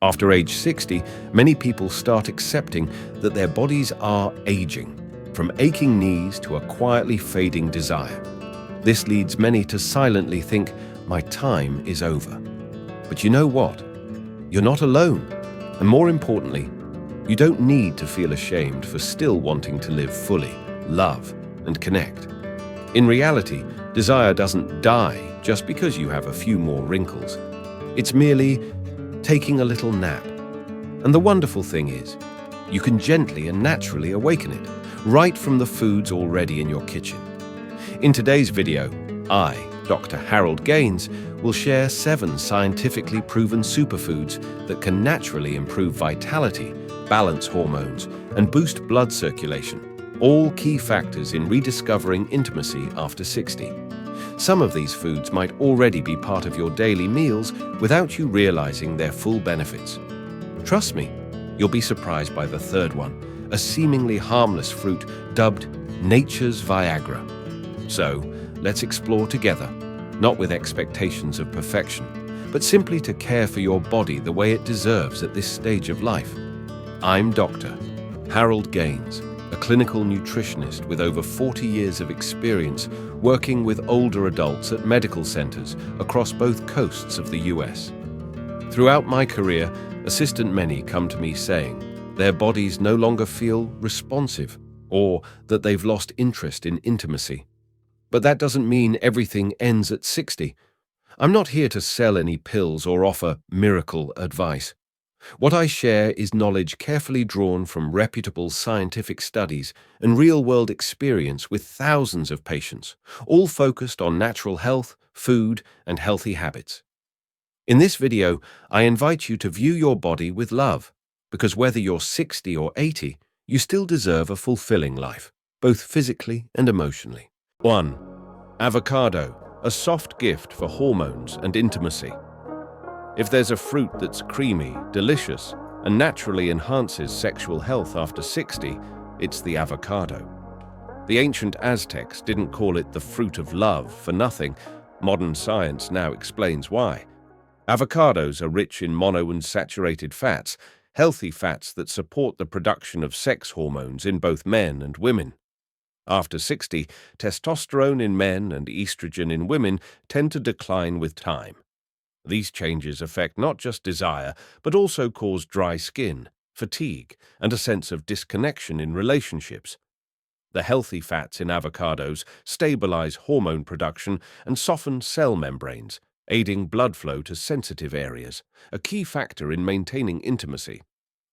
After age 60, many people start accepting that their bodies are aging, from aching knees to a quietly fading desire. This leads many to silently think, my time is over. But you know what? You're not alone. And more importantly, you don't need to feel ashamed for still wanting to live fully, love, and connect. In reality, desire doesn't die just because you have a few more wrinkles. It's merely taking a little nap. And the wonderful thing is, you can gently and naturally awaken it, right from the foods already in your kitchen. In today's video, I, Dr. Harold Gaines, will share 7 scientifically proven superfoods that can naturally improve vitality, balance hormones, and boost blood circulation, all key factors in rediscovering intimacy after 60. Some of these foods might already be part of your daily meals without you realizing their full benefits. Trust me, you'll be surprised by the third one, a seemingly harmless fruit dubbed nature's Viagra. So, let's explore together, not with expectations of perfection, but simply to care for your body the way it deserves at this stage of life. I'm Dr. Harold Gaines, a clinical nutritionist with over 40 years of experience working with older adults at medical centers across both coasts of the US. Throughout my career, assistant many come to me saying their bodies no longer feel responsive or that they've lost interest in intimacy. But that doesn't mean everything ends at 60. I'm not here to sell any pills or offer miracle advice. What I share is knowledge carefully drawn from reputable scientific studies and real-world experience with thousands of patients, all focused on natural health, food, and healthy habits. In this video, I invite you to view your body with love, because whether you're 60 or 80, you still deserve a fulfilling life, both physically and emotionally. 1. Avocado, a soft gift for hormones and intimacy. If there's a fruit that's creamy, delicious, and naturally enhances sexual health after 60, it's the avocado. The ancient Aztecs didn't call it the fruit of love for nothing. Modern science now explains why. Avocados are rich in monounsaturated fats, healthy fats that support the production of sex hormones in both men and women. After 60, testosterone in men and estrogen in women tend to decline with time. These changes affect not just desire, but also cause dry skin, fatigue, and a sense of disconnection in relationships. The healthy fats in avocados stabilize hormone production and soften cell membranes, aiding blood flow to sensitive areas, a key factor in maintaining intimacy.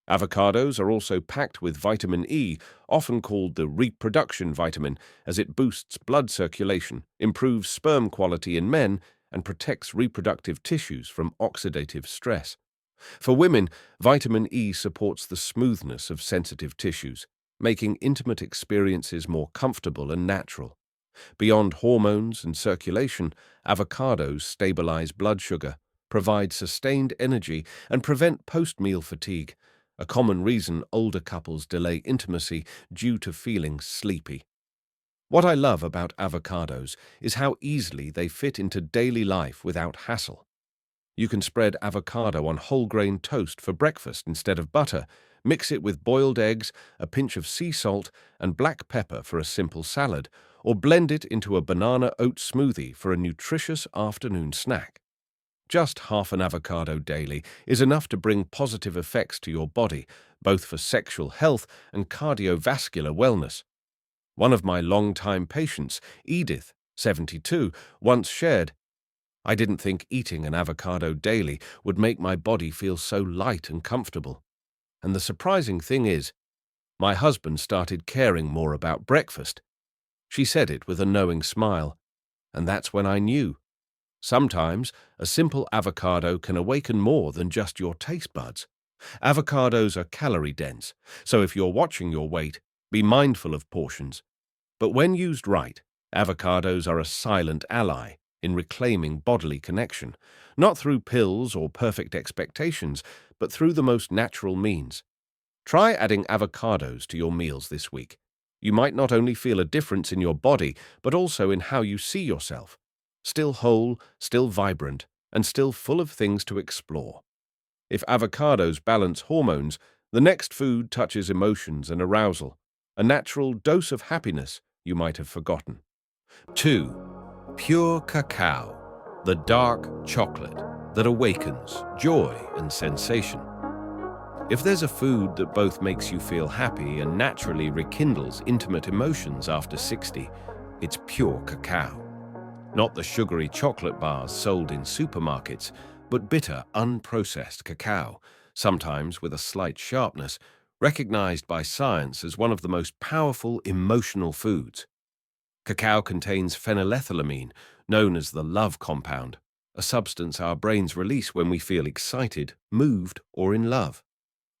Avocados are also packed with vitamin E, often called the reproduction vitamin, as it boosts blood circulation, improves sperm quality in men, and protects reproductive tissues from oxidative stress. For women, vitamin E supports the smoothness of sensitive tissues, making intimate experiences more comfortable and natural. Beyond hormones and circulation, avocados stabilize blood sugar, provide sustained energy, and prevent post-meal fatigue, a common reason older couples delay intimacy due to feeling sleepy. What I love about avocados is how easily they fit into daily life without hassle. You can spread avocado on whole grain toast for breakfast instead of butter, mix it with boiled eggs, a pinch of sea salt, and black pepper for a simple salad, or blend it into a banana oat smoothie for a nutritious afternoon snack. Just half an avocado daily is enough to bring positive effects to your body, both for sexual health and cardiovascular wellness. One of my longtime patients, Edith, 72, once shared, "I didn't think eating an avocado daily would make my body feel so light and comfortable. And the surprising thing is, my husband started caring more about breakfast." She said it with a knowing smile, and that's when I knew. Sometimes, a simple avocado can awaken more than just your taste buds. Avocados are calorie-dense, so if you're watching your weight, be mindful of portions. But when used right, avocados are a silent ally in reclaiming bodily connection, not through pills or perfect expectations, but through the most natural means. Try adding avocados to your meals this week. You might not only feel a difference in your body, but also in how you see yourself. Still whole, still vibrant, and still full of things to explore. If avocados balance hormones, the next food touches emotions and arousal, a natural dose of happiness you might have forgotten. 2. Pure cacao, the dark chocolate that awakens joy and sensation. If there's a food that both makes you feel happy and naturally rekindles intimate emotions after 60, it's pure cacao. Not the sugary chocolate bars sold in supermarkets, but bitter, unprocessed cacao, sometimes with a slight sharpness, recognized by science as one of the most powerful emotional foods. Cacao contains phenylethylamine, known as the love compound, a substance our brains release when we feel excited, moved, or in love.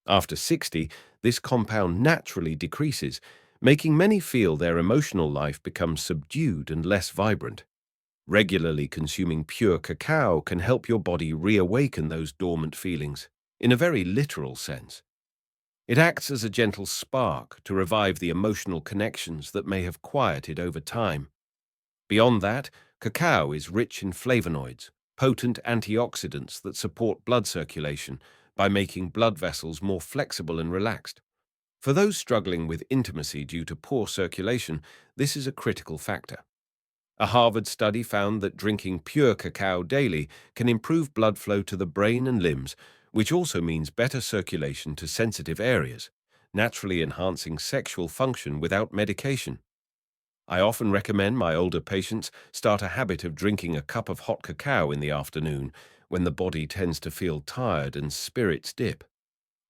After 60, this compound naturally decreases, making many feel their emotional life becomes subdued and less vibrant. Regularly consuming pure cacao can help your body reawaken those dormant feelings, in a very literal sense. It acts as a gentle spark to revive the emotional connections that may have quieted over time. Beyond that, cacao is rich in flavonoids, potent antioxidants that support blood circulation by making blood vessels more flexible and relaxed. For those struggling with intimacy due to poor circulation, this is a critical factor. A Harvard study found that drinking pure cacao daily can improve blood flow to the brain and limbs, which also means better circulation to sensitive areas, naturally enhancing sexual function without medication. I often recommend my older patients start a habit of drinking a cup of hot cacao in the afternoon when the body tends to feel tired and spirits dip.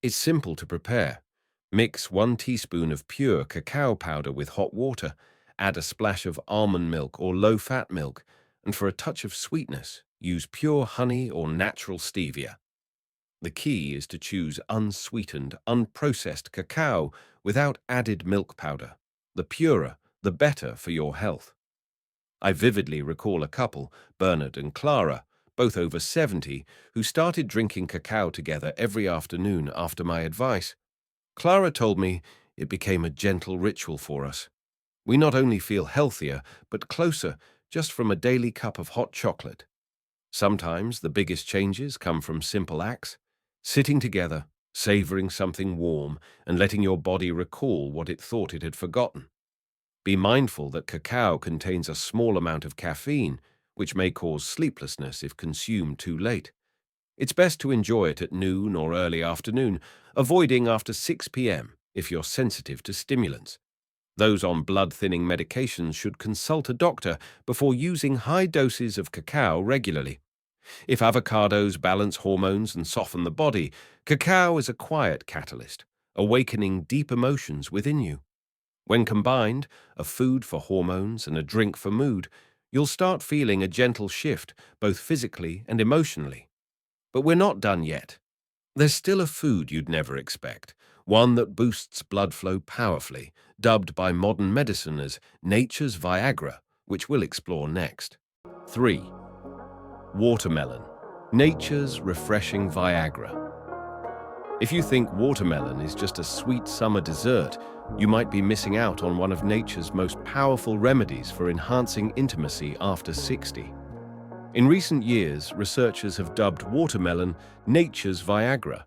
It's simple to prepare. Mix 1 teaspoon of pure cacao powder with hot water, add a splash of almond milk or low-fat milk, and for a touch of sweetness, use pure honey or natural stevia. The key is to choose unsweetened, unprocessed cacao without added milk powder. The purer, the better for your health. I vividly recall a couple, Bernard and Clara, both over 70, who started drinking cacao together every afternoon after my advice. Clara told me it became a gentle ritual for us. We not only feel healthier, but closer just from a daily cup of hot chocolate. Sometimes the biggest changes come from simple acts, sitting together, savoring something warm, and letting your body recall what it thought it had forgotten. Be mindful that cacao contains a small amount of caffeine, which may cause sleeplessness if consumed too late. It's best to enjoy it at noon or early afternoon, avoiding after 6 p.m. if you're sensitive to stimulants. Those on blood-thinning medications should consult a doctor before using high doses of cacao regularly. If avocados balance hormones and soften the body, cacao is a quiet catalyst, awakening deep emotions within you. When combined, a food for hormones and a drink for mood, you'll start feeling a gentle shift, both physically and emotionally. But we're not done yet. There's still a food you'd never expect, one that boosts blood flow powerfully, dubbed by modern medicine as nature's Viagra, which we'll explore next. 3. Watermelon, nature's refreshing Viagra. If you think watermelon is just a sweet summer dessert, you might be missing out on one of nature's most powerful remedies for enhancing intimacy after 60. In recent years, researchers have dubbed watermelon nature's Viagra,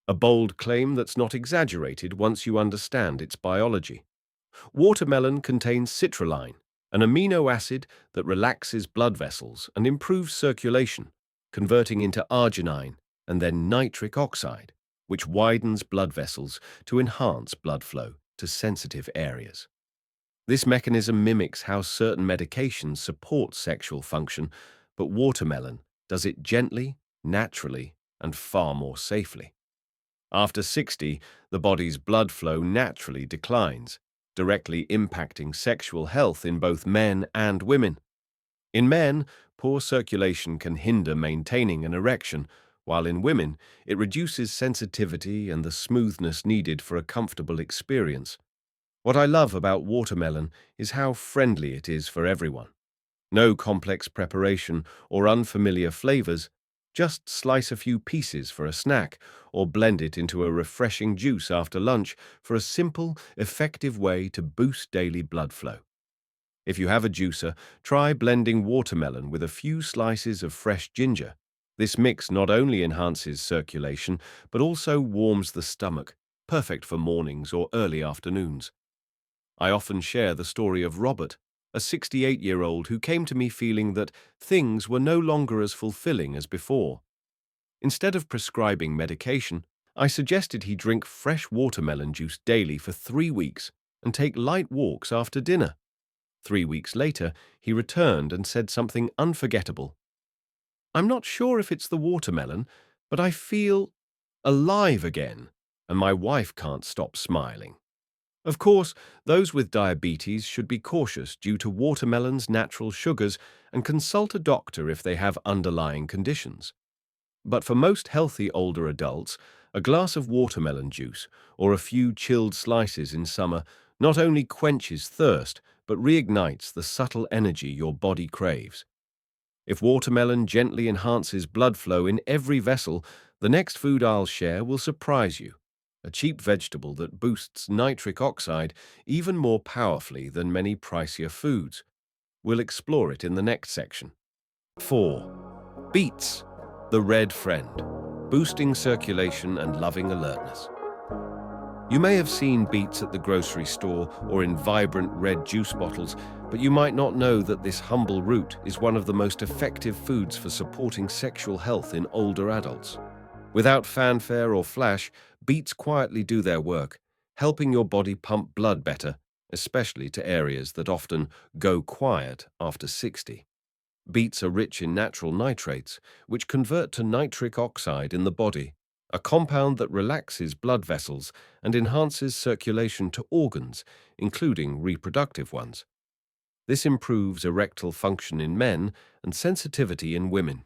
a bold claim that's not exaggerated once you understand its biology. Watermelon contains citrulline, an amino acid that relaxes blood vessels and improves circulation, converting into arginine and then nitric oxide, which widens blood vessels to enhance blood flow to sensitive areas. This mechanism mimics how certain medications support sexual function, but watermelon does it gently, naturally, and far more safely. After 60, the body's blood flow naturally declines, directly impacting sexual health in both men and women. In men, poor circulation can hinder maintaining an erection, while in women, it reduces sensitivity and the smoothness needed for a comfortable experience. What I love about watermelon is how friendly it is for everyone. No complex preparation or unfamiliar flavors, just slice a few pieces for a snack or blend it into a refreshing juice after lunch for a simple, effective way to boost daily blood flow. If you have a juicer, try blending watermelon with a few slices of fresh ginger. This mix not only enhances circulation, but also warms the stomach, perfect for mornings or early afternoons. I often share the story of Robert, a 68-year-old who came to me feeling that things were no longer as fulfilling as before. Instead of prescribing medication, I suggested he drink fresh watermelon juice daily for 3 weeks and take light walks after dinner. 3 weeks later, he returned and said something unforgettable. "I'm not sure if it's the watermelon, but I feel alive again, and my wife can't stop smiling." Of course, those with diabetes should be cautious due to watermelon's natural sugars and consult a doctor if they have underlying conditions. But for most healthy older adults, a glass of watermelon juice or a few chilled slices in summer not only quenches thirst, but reignites the subtle energy your body craves. If watermelon gently enhances blood flow in every vessel, the next food I'll share will surprise you. A cheap vegetable that boosts nitric oxide even more powerfully than many pricier foods. We'll explore it in the next section. 4. Beets, the red friend, boosting circulation and loving alertness. You may have seen beets at the grocery store or in vibrant red juice bottles, but you might not know that this humble root is one of the most effective foods for supporting sexual health in older adults. Without fanfare or flash, beets quietly do their work, helping your body pump blood better, especially to areas that often go quiet after 60. Beets are rich in natural nitrates, which convert to nitric oxide in the body, a compound that relaxes blood vessels and enhances circulation to organs, including reproductive ones. This improves erectile function in men and sensitivity in women.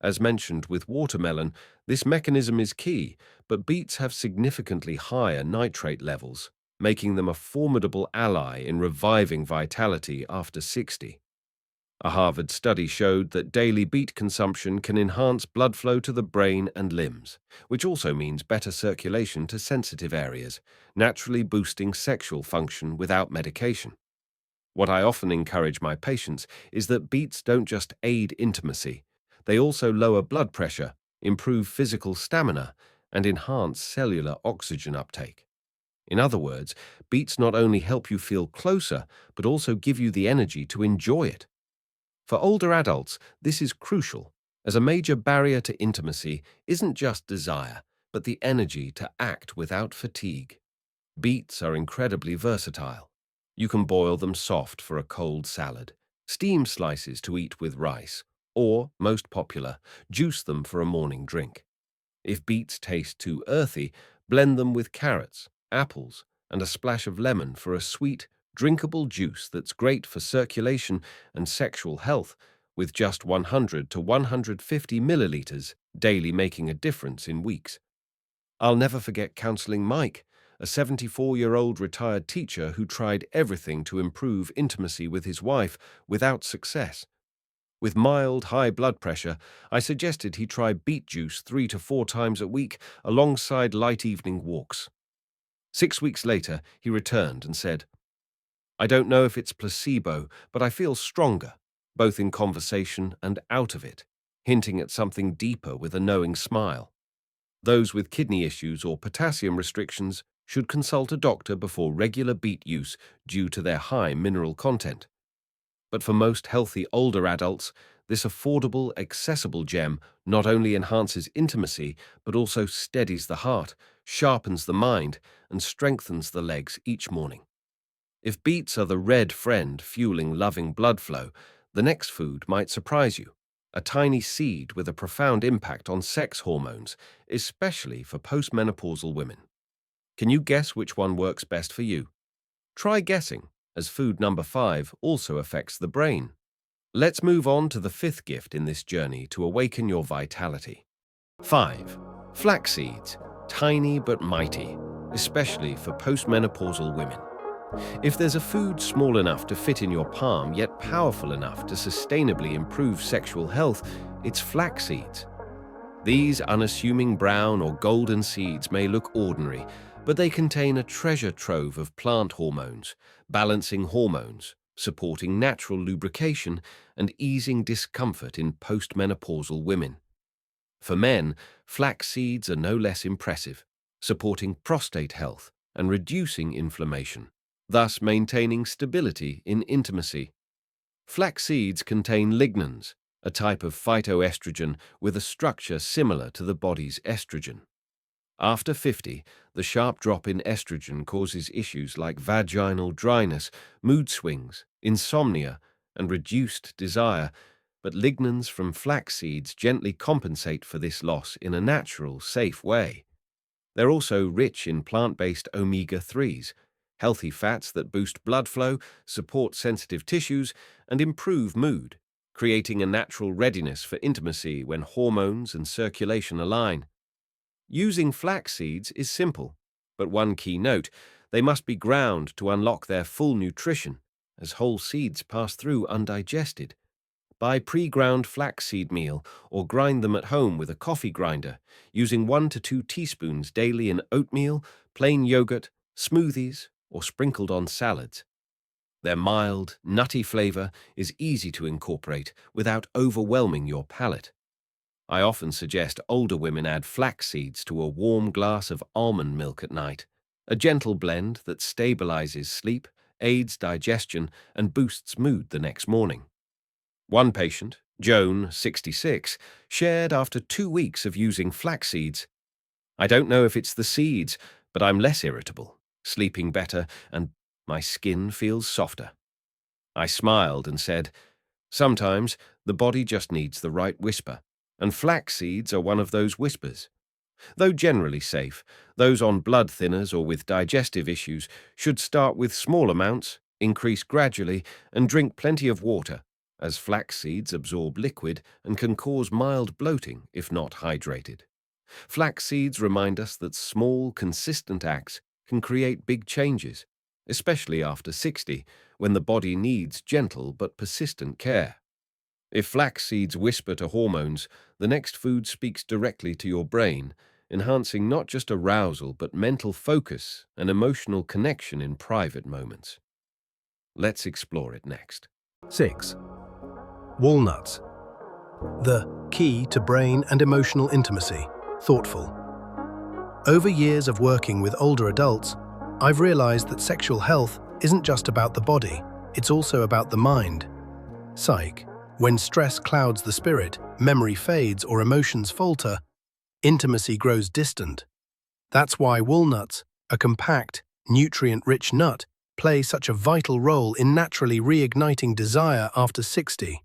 As mentioned with watermelon, this mechanism is key, but beets have significantly higher nitrate levels, making them a formidable ally in reviving vitality after 60. A Harvard study showed that daily beet consumption can enhance blood flow to the brain and limbs, which also means better circulation to sensitive areas, naturally boosting sexual function without medication. What I often encourage my patients is that beets don't just aid intimacy, they also lower blood pressure, improve physical stamina, and enhance cellular oxygen uptake. In other words, beets not only help you feel closer, but also give you the energy to enjoy it. For older adults, this is crucial, as a major barrier to intimacy isn't just desire, but the energy to act without fatigue. Beets are incredibly versatile. You can boil them soft for a cold salad, steam slices to eat with rice, or, most popular, juice them for a morning drink. If beets taste too earthy, blend them with carrots, apples, and a splash of lemon for a sweet, drinkable juice that's great for circulation and sexual health, with just 100 to 150 milliliters daily making a difference in weeks. I'll never forget counseling Mike, a 74-year-old retired teacher who tried everything to improve intimacy with his wife without success. With mild, high blood pressure, I suggested he try beet juice 3 to 4 times a week alongside light evening walks. 6 weeks later, he returned and said, "I don't know if it's placebo, but I feel stronger, both in conversation and out of it," hinting at something deeper with a knowing smile. Those with kidney issues or potassium restrictions should consult a doctor before regular beet use due to their high mineral content. But for most healthy older adults, this affordable, accessible gem not only enhances intimacy, but also steadies the heart, sharpens the mind, and strengthens the legs each morning. If beets are the red friend fueling loving blood flow, the next food might surprise you. A tiny seed with a profound impact on sex hormones, especially for postmenopausal women. Can you guess which one works best for you? Try guessing, as food number 5 also affects the brain. Let's move on to the 5th gift in this journey to awaken your vitality. 5. Flaxseeds, tiny but mighty, especially for postmenopausal women. If there's a food small enough to fit in your palm yet powerful enough to sustainably improve sexual health, it's flax seeds. These unassuming brown or golden seeds may look ordinary, but they contain a treasure trove of plant hormones, balancing hormones, supporting natural lubrication, and easing discomfort in postmenopausal women. For men, flax seeds are no less impressive, supporting prostate health and reducing inflammation, thus maintaining stability in intimacy. Flax seeds contain lignans, a type of phytoestrogen with a structure similar to the body's estrogen. After 50, the sharp drop in estrogen causes issues like vaginal dryness, mood swings, insomnia, and reduced desire, but lignans from flax seeds gently compensate for this loss in a natural, safe way. They're also rich in plant-based omega-3s, healthy fats that boost blood flow, support sensitive tissues, and improve mood, creating a natural readiness for intimacy when hormones and circulation align. Using flax seeds is simple, but one key note: they must be ground to unlock their full nutrition, as whole seeds pass through undigested. Buy pre-ground flaxseed meal or grind them at home with a coffee grinder, using 1 to 2 teaspoons daily in oatmeal, plain yogurt, smoothies, or sprinkled on salads. Their mild, nutty flavor is easy to incorporate without overwhelming your palate. I often suggest older women add flax seeds to a warm glass of almond milk at night, a gentle blend that stabilizes sleep, aids digestion, and boosts mood the next morning. One patient, Joan, 66, shared after 2 weeks of using flax seeds. "I don't know if it's the seeds, but I'm less irritable, sleeping better, and my skin feels softer." I smiled and said, "Sometimes the body just needs the right whisper, and flax seeds are one of those whispers. Though generally safe, those on blood thinners or with digestive issues should start with small amounts, increase gradually, and drink plenty of water, as flax seeds absorb liquid and can cause mild bloating if not hydrated." Flax seeds remind us that small, consistent acts can create big changes, especially after 60, when the body needs gentle but persistent care. If flax seeds whisper to hormones, the next food speaks directly to your brain, enhancing not just arousal but mental focus and emotional connection in private moments. Let's explore it next. 6. Walnuts. The key to brain and emotional intimacy. Thoughtful. Over years of working with older adults, I've realized that sexual health isn't just about the body, it's also about the mind. Psych. When stress clouds the spirit, memory fades, or emotions falter, intimacy grows distant. That's why walnuts, a compact, nutrient-rich nut, play such a vital role in naturally reigniting desire after 60.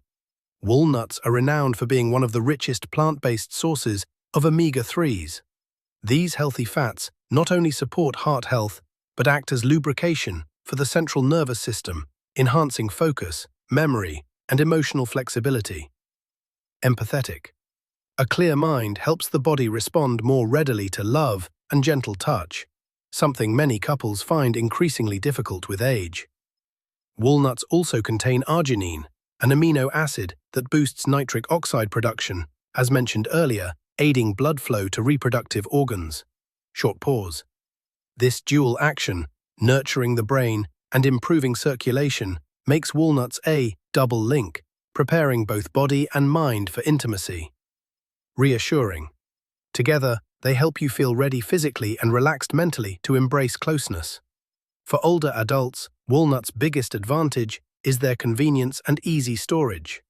Walnuts are renowned for being one of the richest plant-based sources of omega-3s. These healthy fats not only support heart health, but act as lubrication for the central nervous system, enhancing focus, memory, and emotional flexibility. Empathetic. A clear mind helps the body respond more readily to love and gentle touch, something many couples find increasingly difficult with age. Walnuts also contain arginine, an amino acid that boosts nitric oxide production, as mentioned earlier, aiding blood flow to reproductive organs. Short pause. This dual action, nurturing the brain and improving circulation, makes walnuts a double link, preparing both body and mind for intimacy. Reassuring. Together, they help you feel ready physically and relaxed mentally to embrace closeness. For older adults, walnuts' biggest advantage is their convenience and easy storage.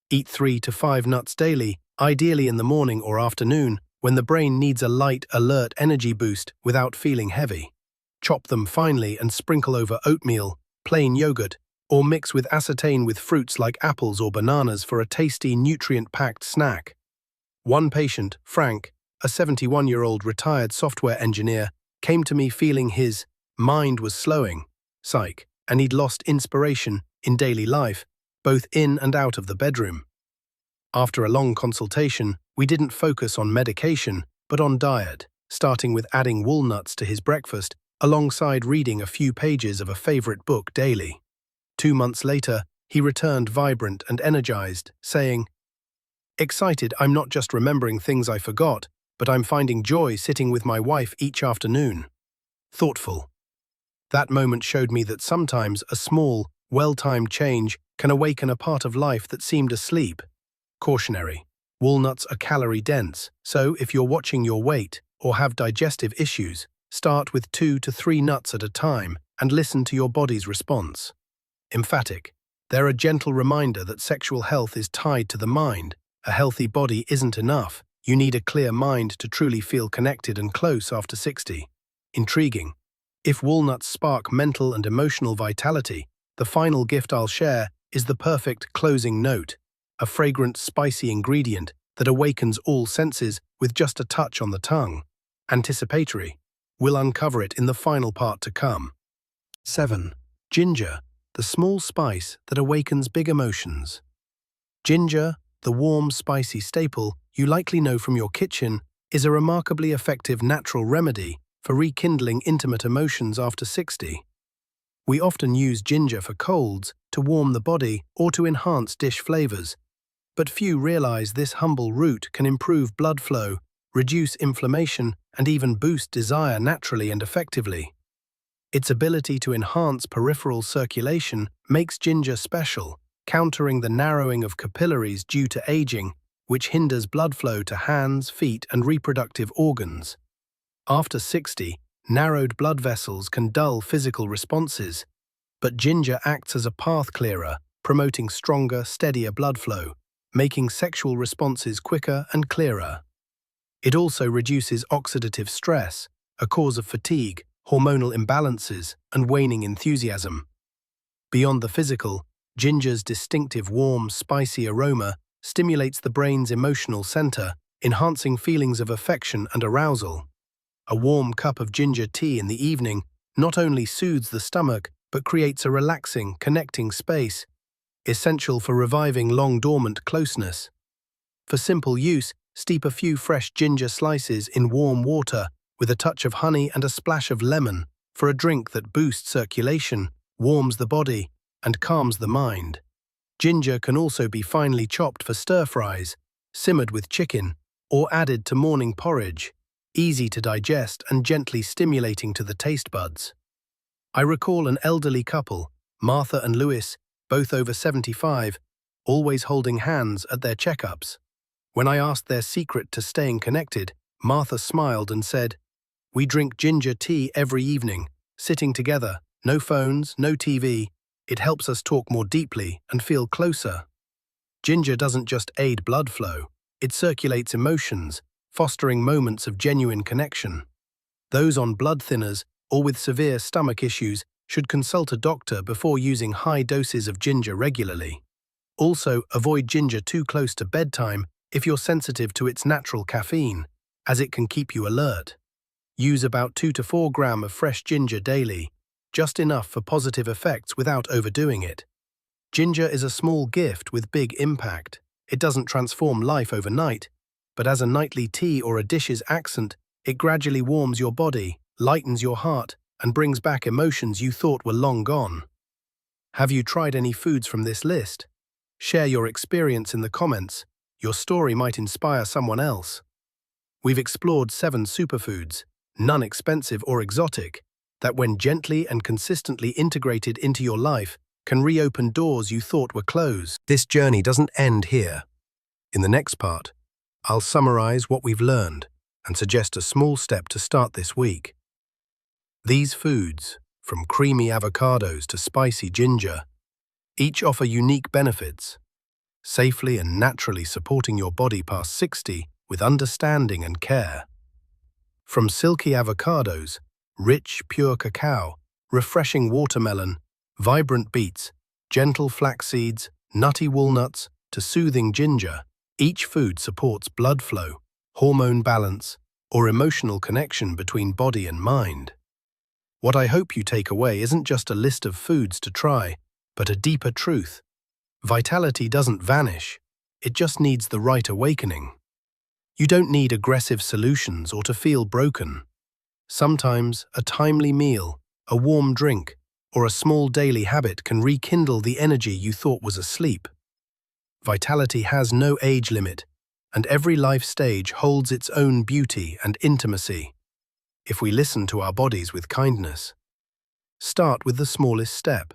Eat 3 to 5 nuts daily, ideally in the morning or afternoon, when the brain needs a light, alert energy boost without feeling heavy. Chop them finely and sprinkle over oatmeal, plain yogurt, or mix with aspartame with fruits like apples or bananas for a tasty, nutrient-packed snack. One patient, Frank, a 71-year-old retired software engineer, came to me feeling his mind was slowing, psych, and he'd lost inspiration in daily life, both in and out of the bedroom. After a long consultation, we didn't focus on medication, but on diet, starting with adding walnuts to his breakfast, alongside reading a few pages of a favorite book daily. 2 months later, he returned vibrant and energized, saying, "Excited, I'm not just remembering things I forgot, but I'm finding joy sitting with my wife each afternoon." Thoughtful. That moment showed me that sometimes a small, well-timed change can awaken a part of life that seemed asleep. Cautionary. Walnuts are calorie-dense, so if you're watching your weight or have digestive issues, start with 2 to 3 nuts at a time and listen to your body's response. Emphatic. They're a gentle reminder that sexual health is tied to the mind. A healthy body isn't enough. You need a clear mind to truly feel connected and close after 60. Intriguing. If walnuts spark mental and emotional vitality, the final gift I'll share is the perfect closing note, a fragrant, spicy ingredient that awakens all senses with just a touch on the tongue. Anticipatory. We'll uncover it in the final part to come. 7. Ginger, the small spice that awakens big emotions. Ginger, the warm, spicy staple you likely know from your kitchen, is a remarkably effective natural remedy for rekindling intimate emotions after 60. We often use ginger for colds, to warm the body, or to enhance dish flavors, but few realize this humble root can improve blood flow, reduce inflammation, and even boost desire naturally and effectively. Its ability to enhance peripheral circulation makes ginger special, countering the narrowing of capillaries due to aging, which hinders blood flow to hands, feet, and reproductive organs. After 60, narrowed blood vessels can dull physical responses, but ginger acts as a path clearer, promoting stronger, steadier blood flow, making sexual responses quicker and clearer. It also reduces oxidative stress, a cause of fatigue, hormonal imbalances, and waning enthusiasm. Beyond the physical, ginger's distinctive warm, spicy aroma stimulates the brain's emotional center, enhancing feelings of affection and arousal. A warm cup of ginger tea in the evening not only soothes the stomach but creates a relaxing, connecting space, essential for reviving long-dormant closeness. For simple use, steep a few fresh ginger slices in warm water with a touch of honey and a splash of lemon for a drink that boosts circulation, warms the body, and calms the mind. Ginger can also be finely chopped for stir-fries, simmered with chicken, or added to morning porridge, easy to digest and gently stimulating to the taste buds. I recall an elderly couple, Martha and Louis, both over 75, always holding hands at their checkups. When I asked their secret to staying connected, Martha smiled and said, "We drink ginger tea every evening, sitting together, no phones, no TV. It helps us talk more deeply and feel closer." Ginger doesn't just aid blood flow, it circulates emotions, fostering moments of genuine connection. Those on blood thinners or with severe stomach issues should consult a doctor before using high doses of ginger regularly. Also, avoid ginger too close to bedtime if you're sensitive to its natural caffeine, as it can keep you alert. Use about 2 to 4 grams of fresh ginger daily, just enough for positive effects without overdoing it. Ginger is a small gift with big impact. It doesn't transform life overnight, but as a nightly tea or a dish's accent, it gradually warms your body, lightens your heart, and brings back emotions you thought were long gone. Have you tried any foods from this list? Share your experience in the comments. Your story might inspire someone else. We've explored 7 superfoods, none expensive or exotic, that when gently and consistently integrated into your life can reopen doors you thought were closed. This journey doesn't end here. In the next part, I'll summarize what we've learned and suggest a small step to start this week. These foods, from creamy avocados to spicy ginger, each offer unique benefits, safely and naturally supporting your body past 60 with understanding and care. From silky avocados, rich, pure cacao, refreshing watermelon, vibrant beets, gentle flax seeds, nutty walnuts, to soothing ginger, each food supports blood flow, hormone balance, or emotional connection between body and mind. What I hope you take away isn't just a list of foods to try, but a deeper truth. Vitality doesn't vanish, it just needs the right awakening. You don't need aggressive solutions or to feel broken. Sometimes a timely meal, a warm drink, or a small daily habit can rekindle the energy you thought was asleep. Vitality has no age limit, and every life stage holds its own beauty and intimacy, if we listen to our bodies with kindness. Start with the smallest step.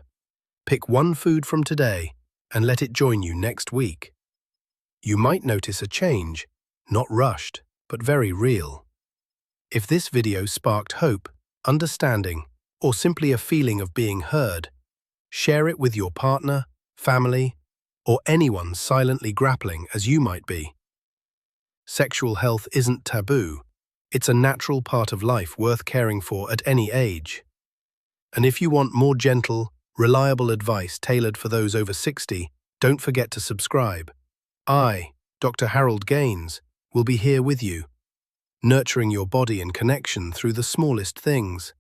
Pick one food from today and let it join you next week. you might notice a change, not rushed, but very real. If this video sparked hope, understanding, or simply a feeling of being heard, share it with your partner, family, or anyone silently grappling as you might be. Sexual health isn't taboo. It's a natural part of life worth caring for at any age. And if you want more gentle, reliable advice tailored for those over 60, don't forget to subscribe. I, Dr. Harold Gaines, will be here with you, nurturing your body and connection through the smallest things.